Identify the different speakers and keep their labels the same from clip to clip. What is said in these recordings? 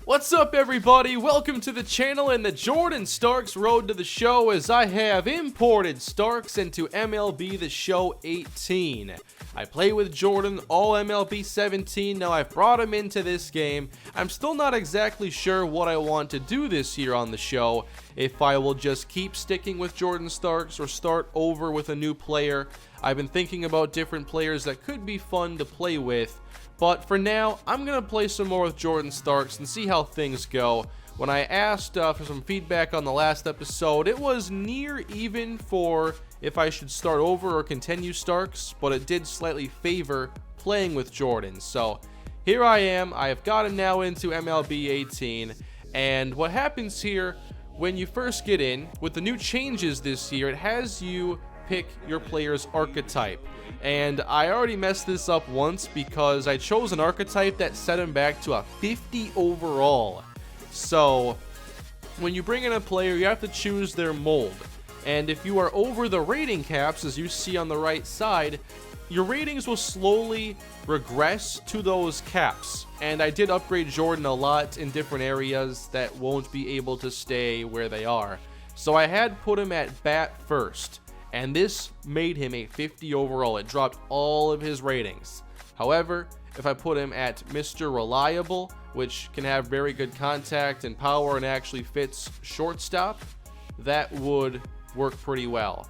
Speaker 1: What's up, everybody? Welcome to the channel and the Jordan Starks Road to the Show, as I have imported Starks into MLB The Show 18. I play with Jordan all MLB 17. Now I've brought him into this game. I'm still not exactly sure what I want to do this year on the show. If I will just keep sticking with Jordan Starks or start over with a new player. I've been thinking about different players that could be fun to play with. But for now, I'm going to play some more with Jordan Starks and see how things go. When I asked for some feedback on the last episode, it was near even for if I should start over or continue Starks, but it did slightly favor playing with Jordan. So here I am. I have got him now into MLB 18. And what happens here, when you first get in, with the new changes this year, it has you pick your player's archetype. And I already messed this up once because I chose an archetype that set him back to a 50 overall. So when you bring in a player, you have to choose their mold. And if you are over the rating caps, as you see on the right side, your ratings will slowly regress to those caps. And I did upgrade Jordan a lot in different areas that won't be able to stay where they are. So I had put him at bat first. And this made him a 50 overall. It dropped all of his ratings. However, if I put him at Mr. Reliable, which can have very good contact and power and actually fits shortstop, that would work pretty well.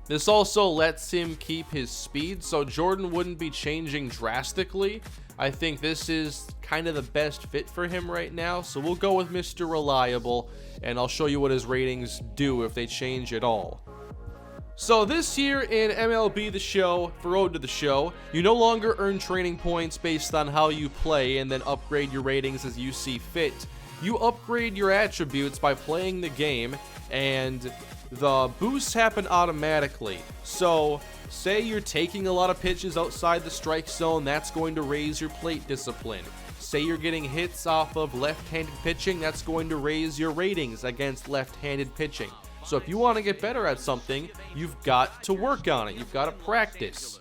Speaker 1: This also lets him keep his speed, so Jordan wouldn't be changing drastically. I think this is kind of the best fit for him right now, so we'll go with Mr. Reliable, and I'll show you what his ratings do if they change at all. So this year in MLB The Show, for Road to the Show, you no longer earn training points based on how you play and then upgrade your ratings as you see fit. You upgrade your attributes by playing the game, and the boosts happen automatically. So say you're taking a lot of pitches outside the strike zone, that's going to raise your plate discipline. Say you're getting hits off of left-handed pitching, that's going to raise your ratings against left-handed pitching. So if you want to get better at something, you've got to work on it. You've got to practice.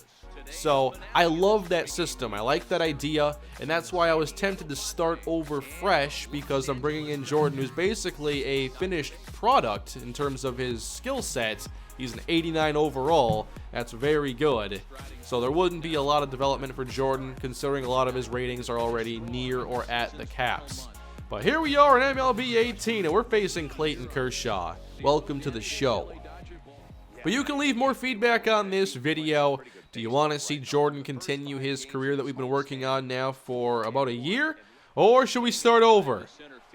Speaker 1: So I love that system. I like that idea, and that's why I was tempted to start over fresh, because I'm bringing in Jordan, who's basically a finished product in terms of his skill set. He's an 89 overall. That's very good. So there wouldn't be a lot of development for Jordan, considering a lot of his ratings are already near or at the caps. But here we are in MLB 18, and we're facing Clayton Kershaw. Welcome to the show. But you can leave more feedback on this video. Do you want to see Jordan continue his career that we've been working on now for about a year? Or should we start over?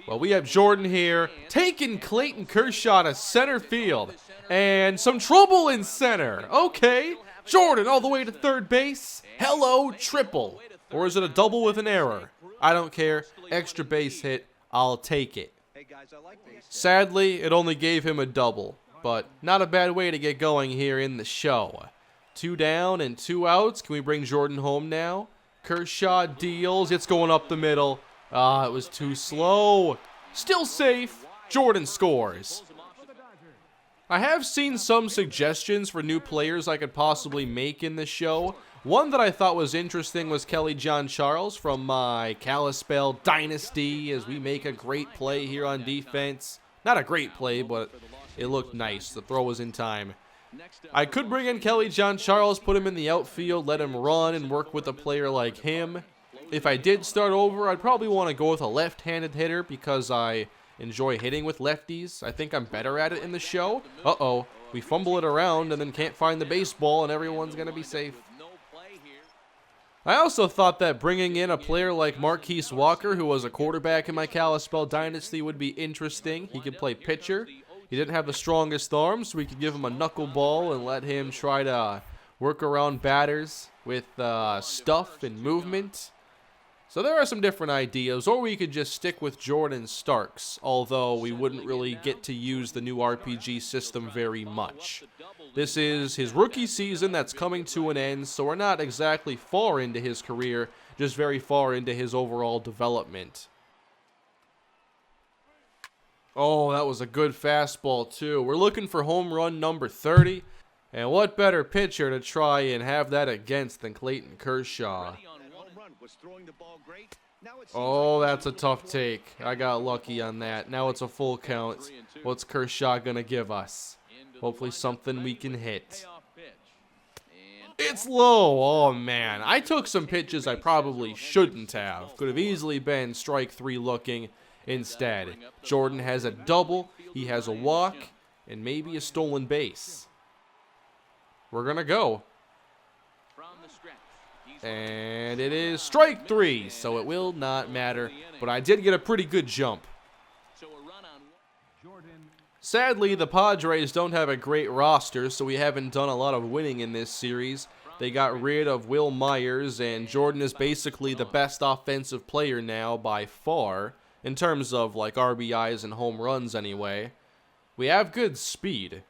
Speaker 1: Well, we have Jordan here, taking Clayton Kershaw to center field. And some trouble in center. Okay, Jordan all the way to third base. Hello, triple. Or is it a double with an error? I don't care. Extra base hit. I'll take it. Sadly, it only gave him a double, but not a bad way to get going here in the show. 2 down and 2 outs. Can we bring Jordan home now? Kershaw deals. It's going up the middle. It was too slow. Still safe. Jordan scores. I have seen some suggestions for new players I could possibly make in the show. One that I thought was interesting was Kelly John Charles from my Kalispell Dynasty, as we make a great play here on defense. Not a great play, but it looked nice. The throw was in time. I could bring in Kelly John Charles, put him in the outfield, let him run and work with a player like him. If I did start over, I'd probably want to go with a left-handed hitter because I enjoy hitting with lefties. I think I'm better at it in the show. Uh-oh, we fumble it around and then can't find the baseball and everyone's going to be safe. I also thought that bringing in a player like Marquise Walker, who was a quarterback in my Kalispell Dynasty, would be interesting. He could play pitcher. He didn't have the strongest arms, so we could give him a knuckleball and let him try to work around batters with stuff and movement. So there are some different ideas, or we could just stick with Jordan Starks, although we wouldn't really get to use the new RPG system very much. This is his rookie season that's coming to an end, so we're not exactly far into his career, just very far into his overall development. Oh, that was a good fastball too. We're looking for home run number 30, and what better pitcher to try and have that against than Clayton Kershaw. Oh, that's a tough take. I got lucky on that. Now it's a full count. What's Kershaw gonna give us? Hopefully something we can hit. It's low. Oh, man. I took some pitches I probably shouldn't have. Could have easily been strike 3 looking. Instead, Jordan has a double, he has a walk, and maybe a stolen base. We're gonna go. And it is strike 3, so it will not matter. But I did get a pretty good jump. Sadly, the Padres don't have a great roster, so we haven't done a lot of winning in this series. They got rid of Will Myers, and Jordan is basically the best offensive player now by far, in terms of like RBIs and home runs anyway. We have good speed,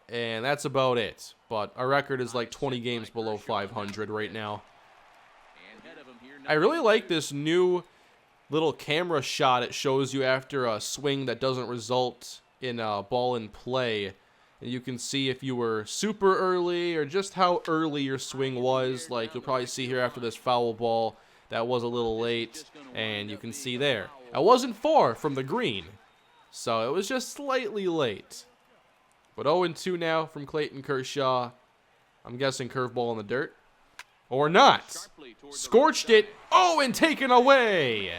Speaker 1: and that's about it. But our record is like 20 games below 500 right now. I really like this new little camera shot it shows you after a swing that doesn't result in a ball in play. And you can see if you were super early or just how early your swing was. Like you'll probably see here after this foul ball that was a little late, and you can see there I wasn't far from the green, so it was just slightly late. But 0-2 now from Clayton Kershaw. I'm guessing curveball in the dirt. Or not. Scorched it. Oh, and taken away.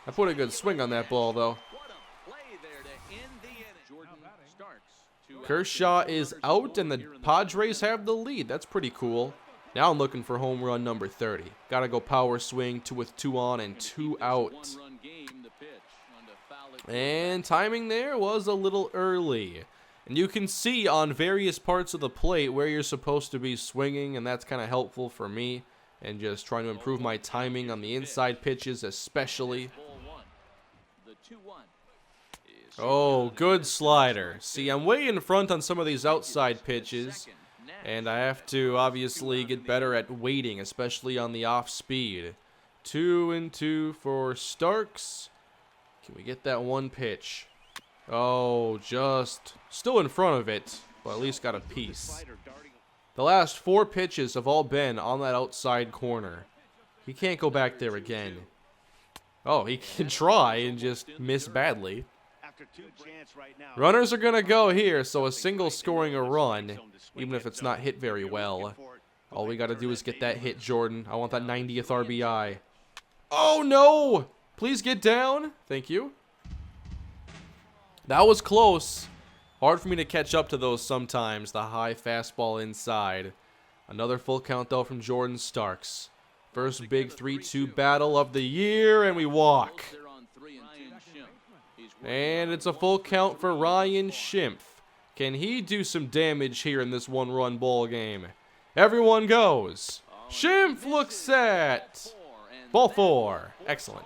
Speaker 1: I put a good swing on that ball, though. Kershaw is out, and the Padres have the lead. That's pretty cool. Now I'm looking for home run number 30. Gotta go power swing, 2 with 2 on and 2 out. And timing there was a little early. And you can see on various parts of the plate where you're supposed to be swinging, and that's kind of helpful for me. And just trying to improve my timing on the inside pitches especially. Oh, good slider. See, I'm way in front on some of these outside pitches, and I have to obviously get better at waiting, especially on the off speed. 2-2 for Starks. Can we get that one pitch? Oh, just still in front of it, but at least got a piece. The last 4 pitches have all been on that outside corner. He can't go back there again. Oh, he can try and just miss badly. Runners are going to go here, so a single scoring a run, even if it's not hit very well. All we got to do is get that hit, Jordan. I want that 90th RBI. Oh, no! Please get down. Thank you. That was close. Hard for me to catch up to those sometimes, the high fastball inside. Another full count, though, from Jordan Starks. First big 3-2 battle of the year, and we walk. And it's a full count for Ryan Schimpf. Can he do some damage here in this one-run ball game? Everyone goes. Schimpf looks set. Ball 4. Excellent.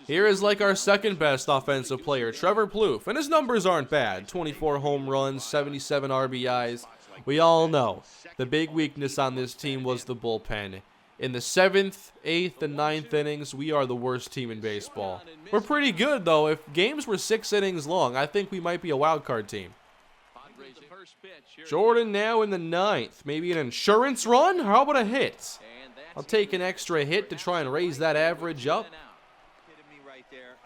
Speaker 1: Here is like our second best offensive player, Trevor Plouffe, and his numbers aren't bad. 24 home runs, 77 RBIs. We all know the big weakness on this team was the bullpen. In the 7th, 8th, and 9th innings, we are the worst team in baseball. We're pretty good, though. If games were 6 innings long, I think we might be a wild card team. Jordan now in the 9th. Maybe an insurance run? How about a hit? I'll take an extra hit to try and raise that average up.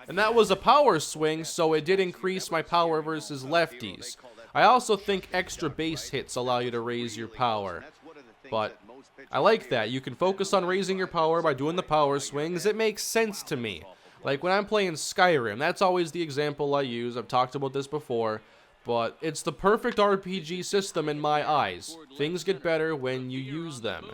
Speaker 1: And that was a power swing, so it did increase my power versus lefties. I also think extra base hits allow you to raise your power. But I like that. You can focus on raising your power by doing the power swings. It makes sense to me. Like when I'm playing Skyrim, that's always the example I use. I've talked about this before. But it's the perfect RPG system in my eyes. Things get better when you use them.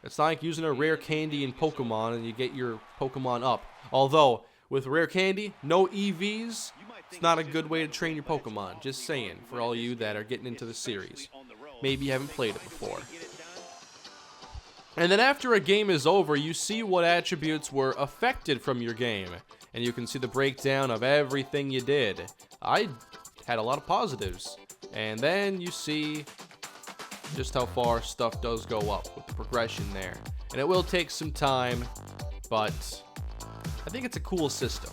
Speaker 1: It's not like using a rare candy in Pokemon and you get your Pokemon up. Although, with rare candy, no EVs, it's not a good way to train your Pokemon. Just saying, for all you that are getting into the series. Maybe you haven't played it before. And then after a game is over, you see what attributes were affected from your game. And you can see the breakdown of everything you did. I had a lot of positives. And then you see just how far stuff does go up with the progression there. And it will take some time, but I think it's a cool system.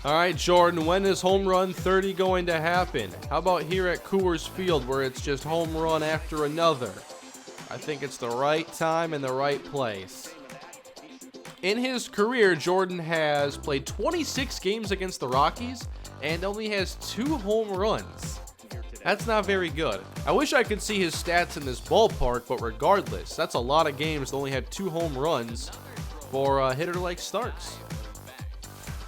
Speaker 1: All right, Jordan, when is home run 30 going to happen? How about here at Coors Field where it's just home run after another? I think it's the right time and the right place. In his career, Jordan has played 26 games against the Rockies and only has 2 home runs. That's not very good. I wish I could see his stats in this ballpark, but regardless, that's a lot of games to only have 2 home runs for a hitter like Starks.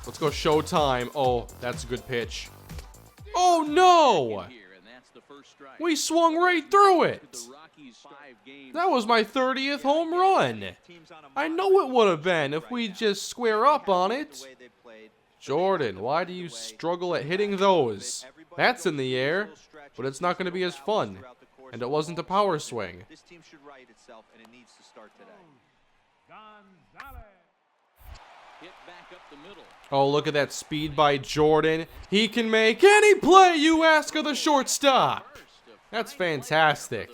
Speaker 1: Let's go Showtime. Oh, that's a good pitch. Oh no! We swung right through it. That was my 30th home run. I know it would have been if we just square up on it. Jordan, why do you struggle at hitting those? That's in the air, but it's not going to be as fun. And it wasn't a power swing.
Speaker 2: This team should right itself, and it needs to start today.
Speaker 1: Oh, look at that speed by Jordan. He can make any play you ask of the shortstop. That's fantastic.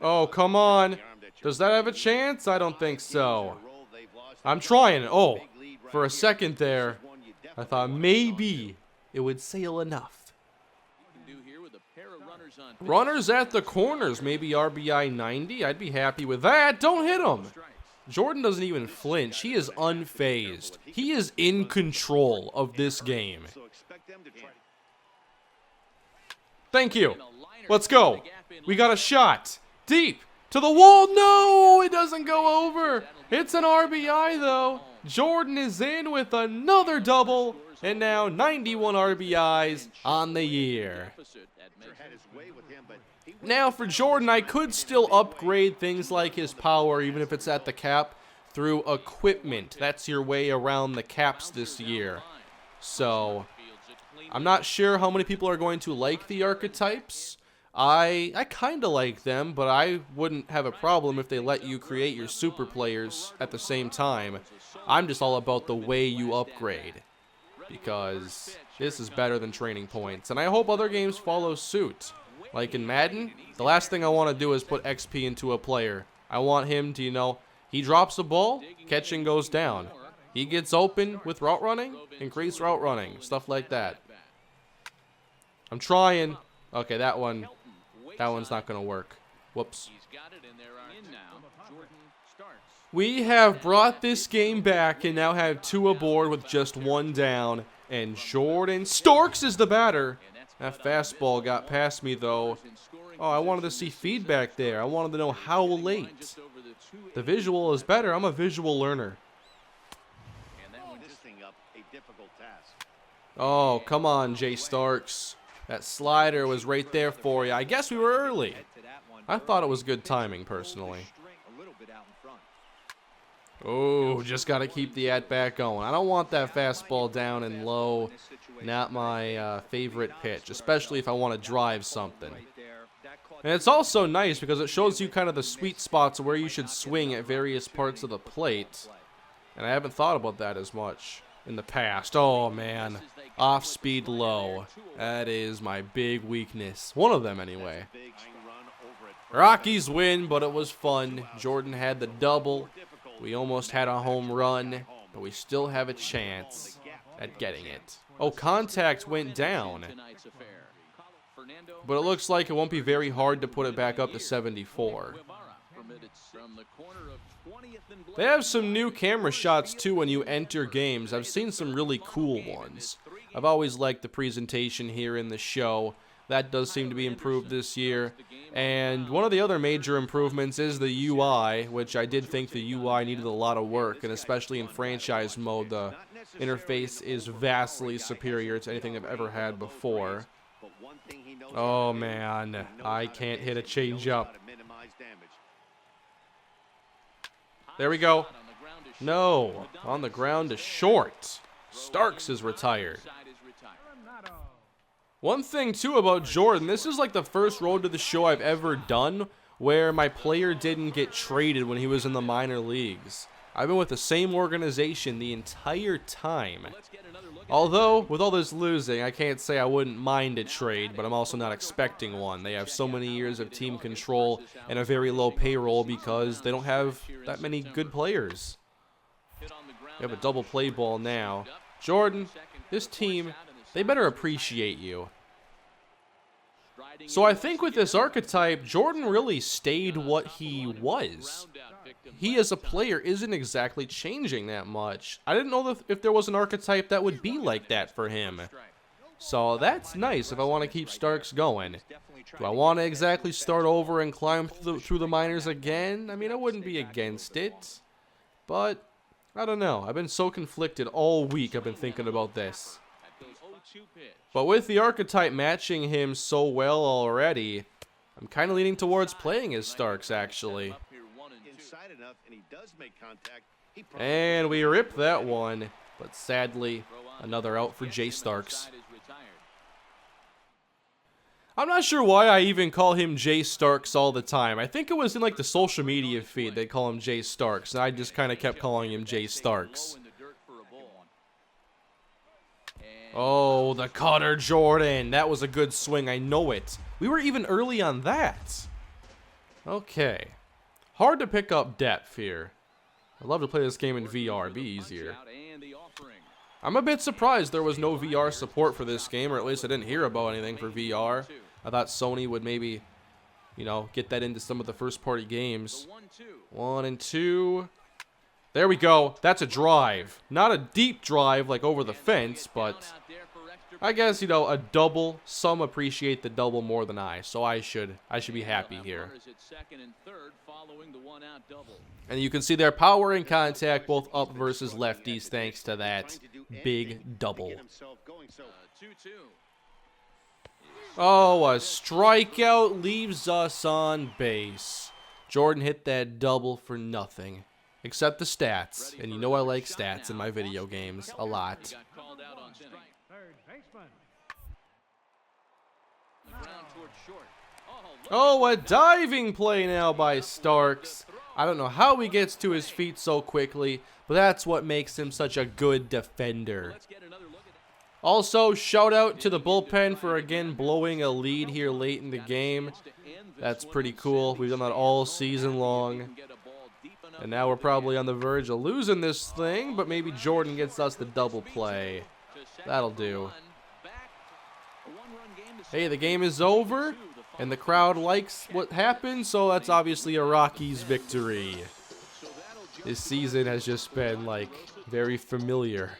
Speaker 1: Oh, come on. Does that have a chance? I don't think so. I'm trying. Oh, for a second there, I thought maybe it would sail enough. Runners at the corners, maybe RBI 90. I'd be happy with that. Don't hit him. Jordan doesn't even flinch. He is unfazed. He is in control of this game. Thank you. Let's go. We got a shot. Deep. To the wall. No, it doesn't go over. It's an RBI, though. Jordan is in with another double. And now 91 RBIs on the year. Now for Jordan, I could still upgrade things like his power, even if it's at the cap, through equipment. That's your way around the caps this year. So, I'm not sure how many people are going to like the archetypes. I kind of like them, but I wouldn't have a problem if they let you create your super players at the same time. I'm just all about the way you upgrade, because this is better than training points, and I hope other games follow suit. Like in Madden, the last thing I want to do is put XP into a player. I want him to, you know, he drops a ball, catching goes down. He gets open with route running, increase route running, stuff like that. I'm trying. Okay, that one's not going to work. Whoops. We have brought this game back and now have 2 aboard with just 1 down. And Jordan Starks is the batter. That fastball got past me, though. Oh, I wanted to see feedback there. I wanted to know how late. The visual is better. I'm a visual learner. Oh, come on, Jay Starks. That slider was right there for you. I guess we were early. I thought it was good timing, personally. Oh, just got to keep the at-bat going. I don't want that fastball down and low. Not my favorite pitch, especially if I want to drive something. And it's also nice because it shows you kind of the sweet spots where you should swing at various parts of the plate. And I haven't thought about that as much in the past. Oh, man. Off-speed low. That is my big weakness. One of them, anyway. Rockies win, but it was fun. Jordan had the double. We almost had a home run, but we still have a chance at getting it. Oh, contact went down. But it looks like it won't be very hard to put it back up to 74. They have some new camera shots, too, when you enter games. I've seen some really cool ones. I've always liked the presentation here in the show. That does seem to be improved this year. And one of the other major improvements is the UI, which I did think the UI needed a lot of work, and especially in franchise mode, the interface is vastly superior to anything I've ever had before. Oh, man. I can't hit a changeup. There we go. No. On the ground to short. Starks is retired. One thing, too, about Jordan, this is like the first Road to the Show I've ever done where my player didn't get traded when he was in the minor leagues. I've been with the same organization the entire time. Although, with all this losing, I can't say I wouldn't mind a trade, but I'm also not expecting one. They have so many years of team control and a very low payroll because they don't have that many good players. We have a double play ball now. Jordan, this team, they better appreciate you. So I think with this archetype, Jordan really stayed what he was. He as a player isn't exactly changing that much. I didn't know if there was an archetype that would be like that for him. So that's nice if I want to keep Starks going. Do I want to exactly start over and climb through the minors again? I mean, I wouldn't be against it. But, I don't know. I've been so conflicted all week. I've been thinking about this. But with the archetype matching him so well already, I'm kind of leaning towards playing as Starks, actually. And we ripped that one. But sadly, another out for Jay Starks. I'm not sure why I even call him Jay Starks all the time. I think it was in like the social media feed they call him Jay Starks, and I just kind of kept calling him Jay Starks. Oh, the cutter, Jordan. That was a good swing, I know it. We were even early on that. Okay. Hard to pick up depth here. I'd love to play this game in VR, it'd be easier. I'm a bit surprised there was no VR support for this game, or at least I didn't hear about anything for VR. I thought Sony would maybe, you know, get that into some of the first-party games. 1 and 2. There we go. That's a drive. Not a deep drive like over the fence, but I guess, you know, a double. Some appreciate the double more than I, so I should be happy here. And you can see their power and contact both up versus lefties thanks to that big double. Oh, a strikeout leaves us on base. Jordan hit that double for nothing. Except the stats. And you know I like stats in my video games a lot. Oh, a diving play now by Starks. I don't know how he gets to his feet so quickly, but that's what makes him such a good defender. Also, shout out to the bullpen for again blowing a lead here late in the game. That's pretty cool. We've done that all season long. And now we're probably on the verge of losing this thing, but maybe Jordan gets us the double play. That'll do. Hey, the game is over, and the crowd likes what happened, so that's obviously a Rockies victory. This season has just been, like, very familiar.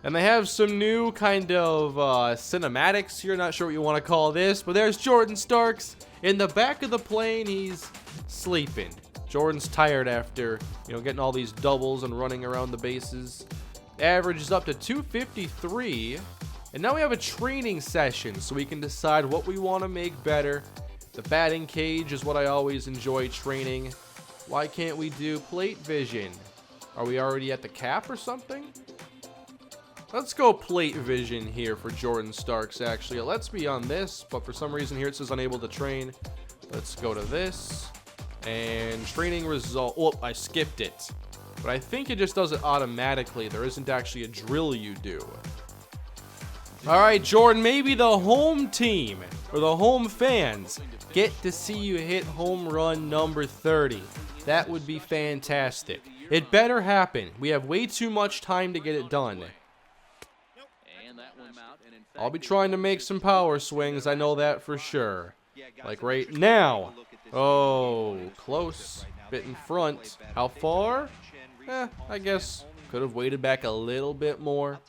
Speaker 1: And they have some new kind of cinematics here. Not sure what you want to call this, but there's Jordan Starks. In the back of the plane, he's sleeping. Jordan's tired after, you know, getting all these doubles and running around the bases. Average is up to 253. And now we have a training session so we can decide what we want to make better. The batting cage is what I always enjoy training. Why can't we do plate vision? Are we already at the cap or something? Let's go plate vision here for Jordan Starks, actually. Let's be on this, but for some reason here it says unable to train. Let's go to this. And training result. Oh, I skipped it. But I think it just does it automatically. There isn't actually a drill you do. All right, Jordan, maybe the home team or the home fans get to see you hit home run number 30. That would be fantastic. It better happen. We have way too much time to get it done. I'll be trying to make some power swings. I know that for sure. Like right now. Oh, close. Bit in front. How far? I guess could have waited back a little bit more.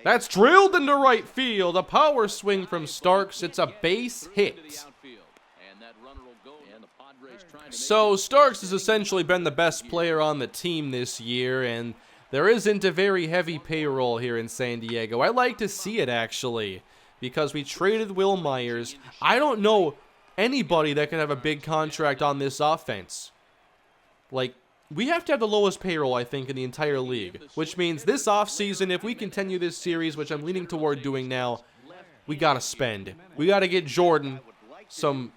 Speaker 1: That's drilled into right field. A power swing from Starks. It's a base hit. So Starks has essentially been the best player on the team this year, and there isn't a very heavy payroll here in San Diego. I like to see it, actually, because we traded Will Myers. I don't know anybody that can have a big contract on this offense. Like, we have to have the lowest payroll, I think, in the entire league, which means this offseason, if we continue this series, which I'm leaning toward doing now, we got to spend. We got to get Jordan some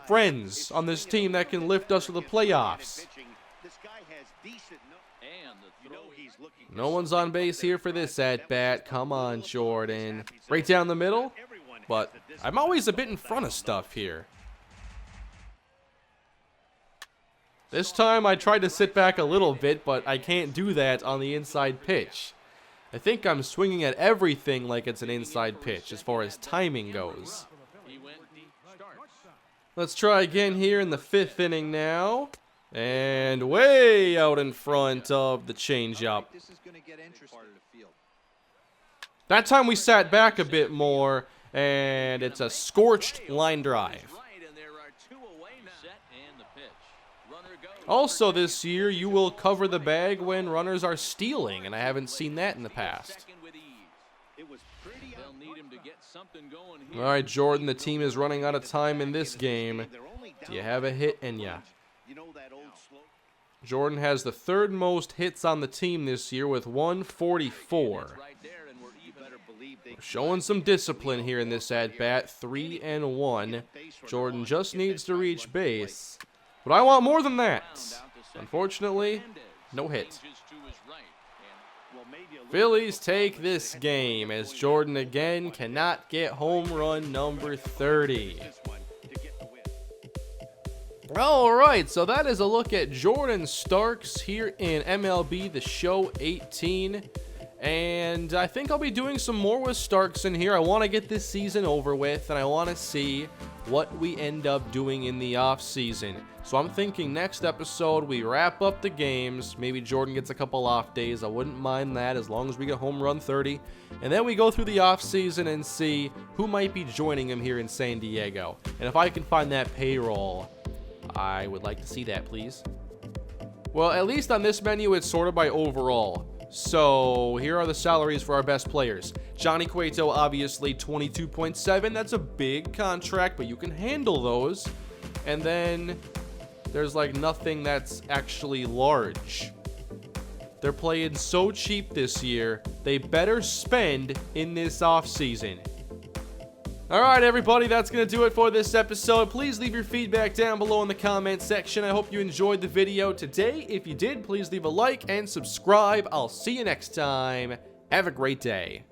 Speaker 1: friends on this team that can lift us to the playoffs. No one's on base here for this at-bat. Come on, Jordan. Right down the middle, but I'm always a bit in front of stuff here. This time I tried to sit back a little bit, but I can't do that on the inside pitch. I think I'm swinging at everything like it's an inside pitch as far as timing goes. Let's try again here in the 5th inning now. And way out in front of the changeup. That time we sat back a bit more, and it's a scorched line drive. Also this year, you will cover the bag when runners are stealing, and I haven't seen that in the past. Alright, Jordan, the team is running out of time in this game. Do you have a hit in ya? Jordan has the 3rd most hits on the team this year with 144. We're showing some discipline here in this at-bat, 3-1. Jordan just needs to reach base. But I want more than that. Unfortunately, no hit. Phillies take this game as Jordan again cannot get home run number 30. Alright, so that is a look at Jordan Starks here in MLB The Show 18. And I think I'll be doing some more with Starks in here. I want to get this season over with, and I want to see what we end up doing in the off season. So I'm thinking next episode we wrap up the games. Maybe Jordan gets a couple off days. I wouldn't mind that as long as we get home run 30. And then we go through the off season and see who might be joining him here in San Diego. And if I can find that payroll, I would like to see that, please. Well, at least on this menu, it's sorted by overall. So here are the salaries for our best players. Johnny Cueto, obviously 22.7. That's a big contract, but you can handle those. And then there's like nothing that's actually large. They're playing so cheap this year. They better spend in this offseason. Alright everybody, that's going to do it for this episode. Please leave your feedback down below in the comment section. I hope you enjoyed the video today. If you did, please leave a like and subscribe. I'll see you next time. Have a great day.